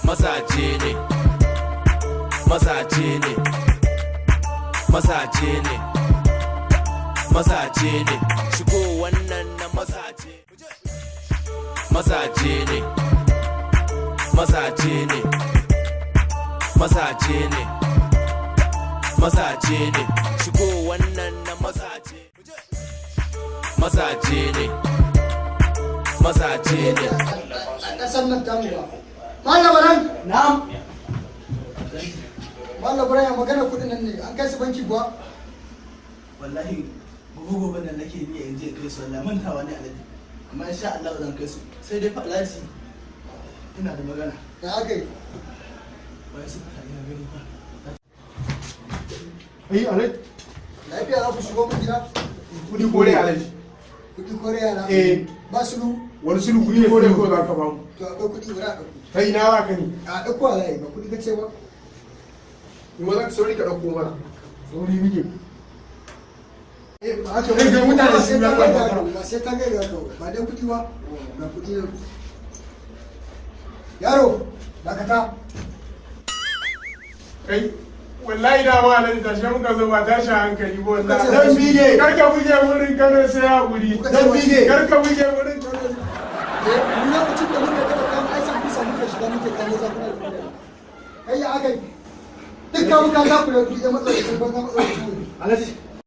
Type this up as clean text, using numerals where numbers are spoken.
mazaje ne mazaje ne mazaje ne mazaje ne shigo wannan na mazaje mazaje ne mazaje ne mazaje ne mazaje ne shigo wannan na mazaje mazaje ne mazaje ne a ƙasar nan tamu ba. Malam Baran. Na'am. Malam Baran ya magana kuɗin nan ne an kai su banki kuwa. Wallahi gobe da nake niyya in je kai su wallahi mantawa ne alaji. Amma insha Allah zan kai su. Sai dai fa alaji ina da magana. Ya aka yi. Wai su ta ina gani ba. Alaji. Lafiya za ku shigo mun gida. Kudi kore alaji. Kudi kore yara. Ba sulu. Wani sulu kudi ne kore ko za ka ba mu. To akwai kudi ba za a ɗauko. Kai ina wa ka ni? A ɗauko a zai ba kudi ka ce ba. Kuma za ka sauri ka ɗauko mana. Sauri muke. Ba haka wani mutane sun yi ba sai ta gaida ka ba dai kudi ba. Ba kudi ne. Yaro, dakata. Kai wallahi da ma alaji tashi muka zo ba tashi hankali ba wallahi. Dan bige. Karka buge wurin kano sai hakuri. Dan bige. Karka buge wurin kano. Mun lokacin da muka gaba kan aisan bisa muka shiga muke kawo zakuna da kudi. Kai ya aka yi. Duk kawo ka za ku da kudi ya matsa da kuma matsa da kudi. Alaji